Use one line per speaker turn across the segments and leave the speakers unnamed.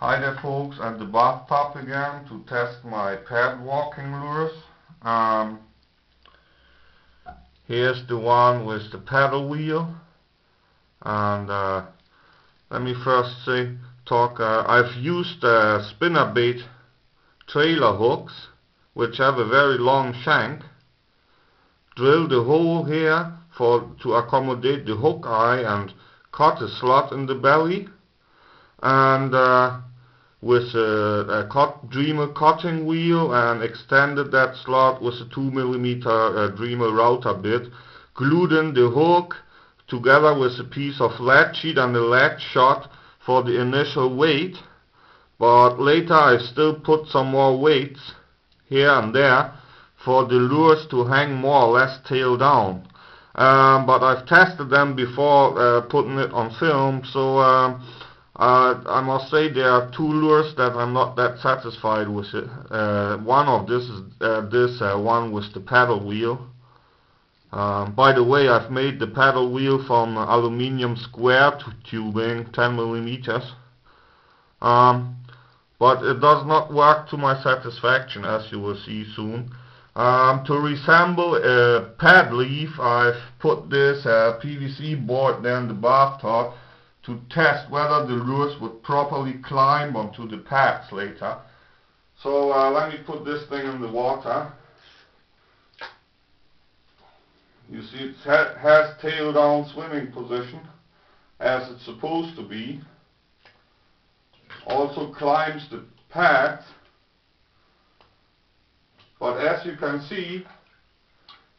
Hi there folks, at the bathtub again to test my pad walking lures. Here's the one with the paddle wheel, and let me first I've used spinnerbait trailer hooks which have a very long shank. Drilled a hole here to accommodate the hook eye and cut a slot in the belly, and with a Dreamer cutting wheel and extended that slot with a 2mm Dreamer router bit, glued in the hook together with a piece of lead sheet and a lead shot for the initial weight, but later I still put some more weights here and there for the lures to hang more or less tail down. But I've tested them before putting it on film, so I must say there are two lures that I'm not that satisfied with it. One of this is this one with the paddle wheel. By the way, I've made the paddle wheel from aluminium square tubing, 10mm. But it does not work to my satisfaction, as you will see soon. To resemble a pad leaf, I've put this PVC board there in the bathtub to test whether the lures would properly climb onto the pads later. So let me put this thing in the water. You see it has tail down swimming position as it's supposed to be. Also climbs the pads, but as you can see,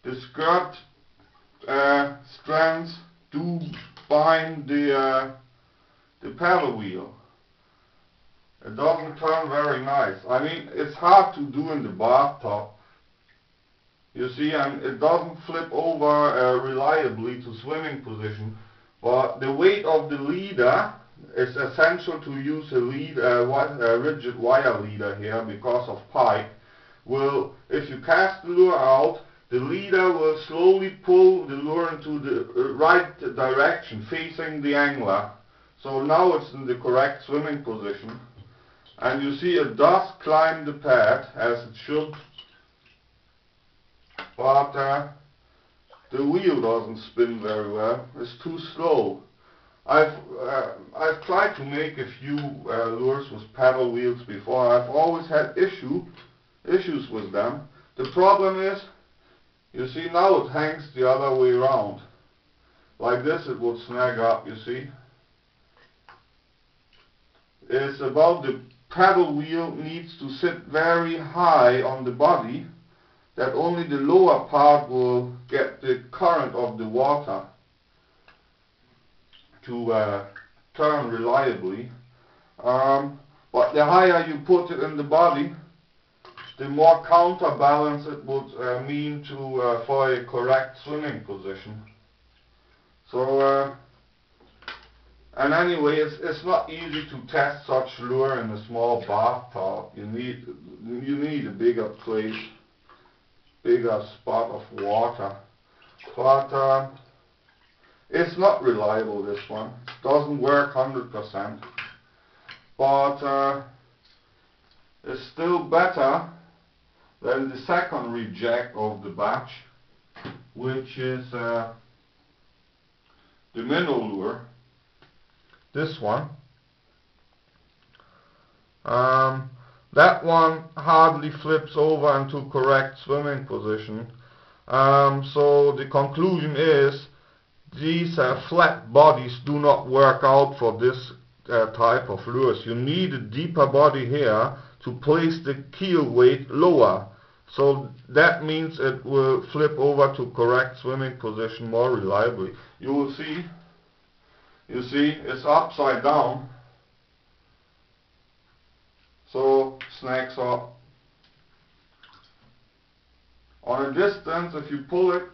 the skirt strands do bind the paddle wheel. It doesn't turn very nice. I mean, it's hard to do in the bathtub, you see, and it doesn't flip over reliably to swimming position, but the weight of the leader is essential to use a rigid wire leader here because of pipe. If you cast the lure out, the leader will slowly pull the lure into the right direction, facing the angler. So now it's in the correct swimming position. And you see it does climb the pad, as it should. But the wheel doesn't spin very well. It's too slow. I've tried to make a few lures with paddle wheels before. I've always had issues with them. The problem is, you see, now it hangs the other way around. Like this it would snag up, you see. It's about the paddle wheel needs to sit very high on the body, that only the lower part will get the current of the water to turn reliably. But the higher you put it in the body, the more counterbalance it would mean for a correct swimming position. So, and anyway, it's not easy to test such lure in a small bathtub. You need a bigger place, bigger spot of water. But it's not reliable, this one. It doesn't work 100%. But it's still better than the second reject of the batch, which is the minnow lure. This one. That one hardly flips over into correct swimming position. So the conclusion is these flat bodies do not work out for this type of lures. You need a deeper body here to place the keel weight lower. So that means it will flip over to correct swimming position more reliably. You will see, it's upside down. So snags up. On a distance, if you pull it,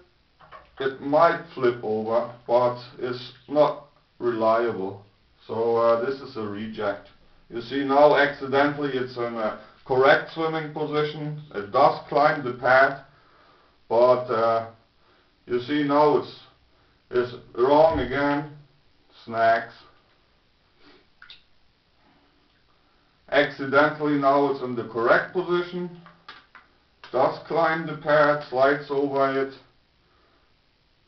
it might flip over, but it's not reliable. So this is a reject. You see now accidentally it's in a correct swimming position. It does climb the pad, but you see now it's wrong again. Snags. accidentally now it's in the correct position, does climb the pad, slides over it,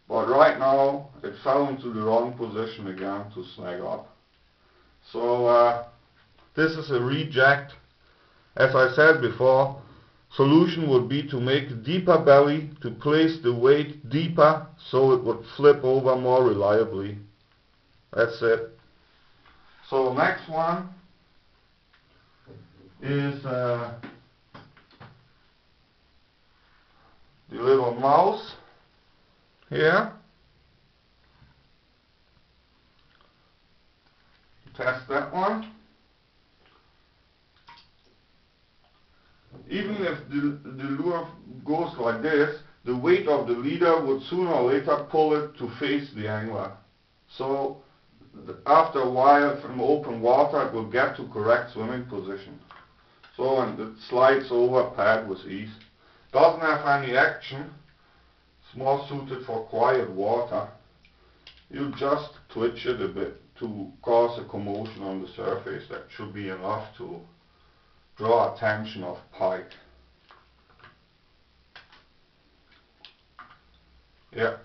but right now it fell into the wrong position again to snag up. So this is a reject. As I said before, solution would be to make a deeper belly, to place the weight deeper so it would flip over more reliably. That's it. So next one is the little mouse here. Test that one. Even if the lure goes like this, the weight of the leader would sooner or later pull it to face the angler. So after a while from open water it will get to correct swimming position. So, and it slides over pad with ease. Doesn't have any action. It's more suited for quiet water. You just twitch it a bit to cause a commotion on the surface. That should be enough to draw attention of pike. Yeah.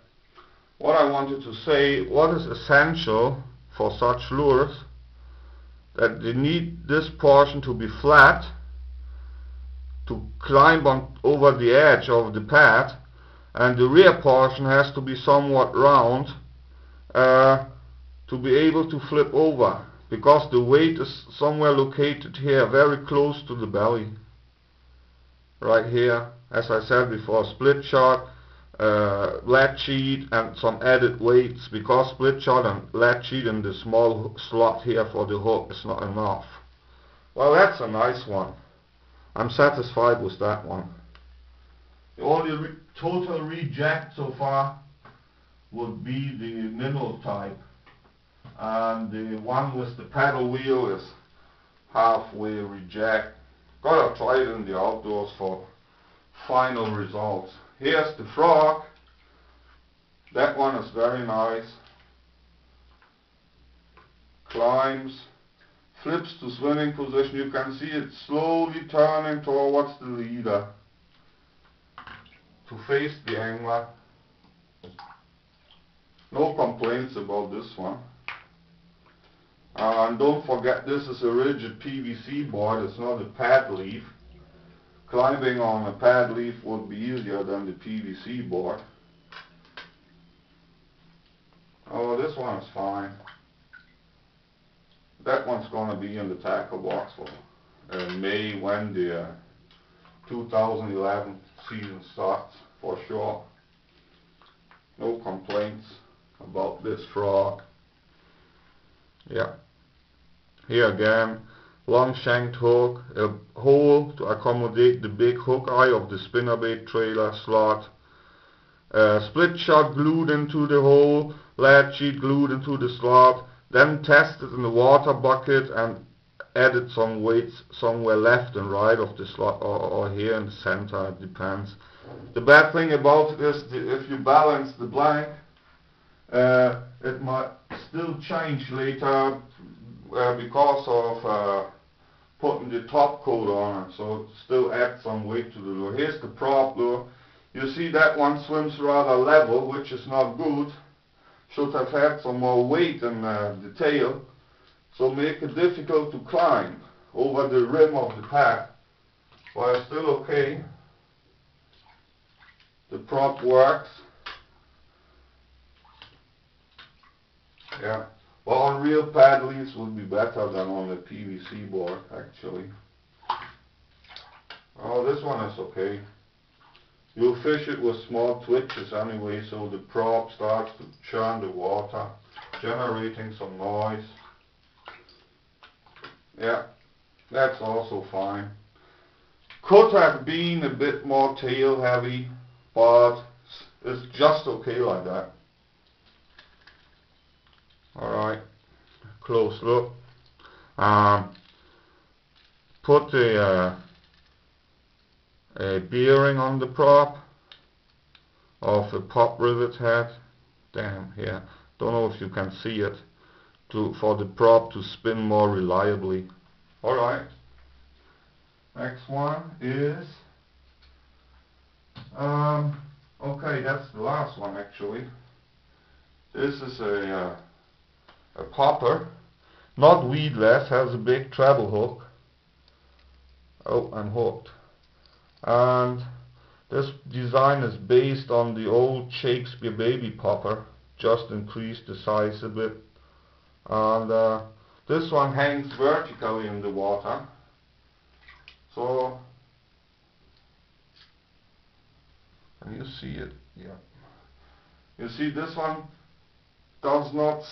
What I wanted to say, what is essential for such lures, that they need this portion to be flat to climb on over the edge of the pad, and the rear portion has to be somewhat round to be able to flip over, because the weight is somewhere located here, very close to the belly. Right here, as I said before, split shot, lead sheet and some added weights, because split shot and lead sheet in the small slot here for the hook is not enough. Well, that's a nice one. I'm satisfied with that one. The only total reject so far would be the minnow type, and the one with the paddle wheel is halfway reject. Gotta try it in the outdoors for final results. Here's the frog. That one is very nice. Climbs, flips to swimming position. You can see it slowly turning towards the leader to face the angler. No complaints about this one. And don't forget, this is a rigid PVC board, it's not a pad leaf. Climbing on a pad leaf would be easier than the PVC board. Oh, this one is fine. That one's going to be in the tackle box for May, when the 2011 season starts, for sure. No complaints about this frog. Yeah. Here again, long shanked hook, a hole to accommodate the big hook eye of the spinnerbait trailer slot, split shot glued into the hole, lead sheet glued into the slot, then tested in the water bucket and added some weights somewhere left and right of the slot, or here in the center, it depends. The bad thing about it is if you balance the blank, it might still change later because of putting the top coat on it, so it still adds some weight to the lure. Here's the prop lure. You see that one swims rather level, which is not good. Should have had some more weight in the tail, so make it difficult to climb over the rim of the pad. But it's still okay. The prop works. Yeah. Well, on real pad leaves would be better than on the PVC board, actually. Oh, this one is okay. You'll fish it with small twitches anyway, so the prop starts to churn the water, generating some noise. Yeah, that's also fine. Could have been a bit more tail heavy, but it's just okay like that. Alright, close look. Put a bearing on the prop of a pop rivet head. Damn, here. Don't know if you can see it. For the prop to spin more reliably. Alright, Next one is, okay, that's the last one actually. This is a popper, not weedless, has a big treble hook. Oh, I'm hooked. And this design is based on the old Shakespeare baby popper, just increased the size a bit. And this one hangs vertically in the water. So, can you see it? Yeah. You see, this one does not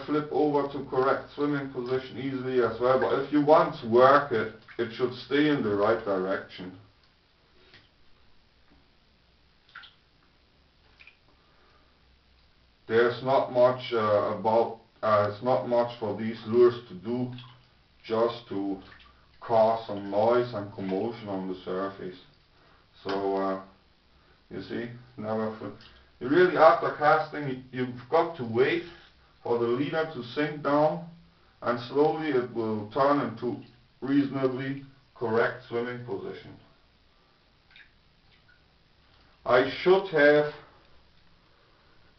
flip over to correct swimming position easily as well, but if you want to work it, it should stay in the right direction. There's not much it's not much for these lures to do, just to cause some noise and commotion on the surface. So you see, you really, after casting, you've got to wait for the leader to sink down, and slowly it will turn into reasonably correct swimming position. I should have,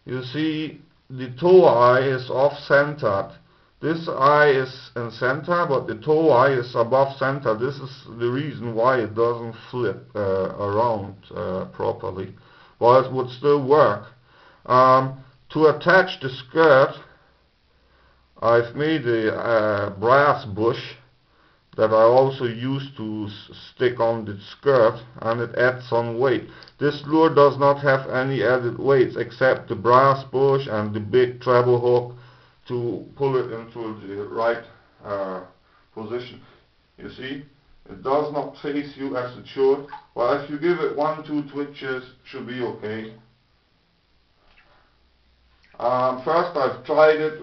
you see, the toe eye is off-centered. This eye is in center, but the toe eye is above center. This is the reason why it doesn't flip around properly. Well, it would still work. To attach the skirt, I've made a brass bush that I also use to stick on the skirt, and it adds some weight. This lure does not have any added weights except the brass bush and the big treble hook to pull it into the right position. You see, it does not face you as it should. Well, if you give it 1-2 twitches, it should be okay. First I've tried it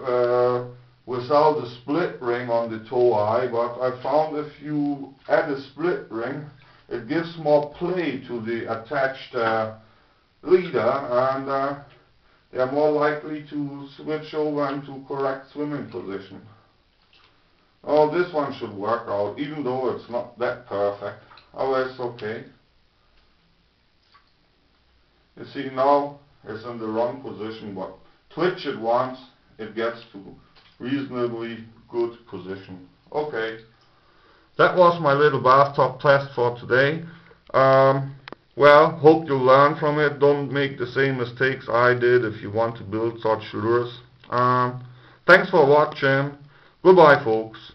without a split ring on the toe eye, but I found if you add a split ring, it gives more play to the attached leader, and they are more likely to switch over into correct swimming position. Oh, this one should work out, even though it's not that perfect. Oh, it's okay. You see, now it's in the wrong position, but twitch it once, it gets to reasonably good position. Okay, that was my little bathtub test for today. Well, hope you learn from it. Don't make the same mistakes I did if you want to build such lures. Thanks for watching. Goodbye, folks.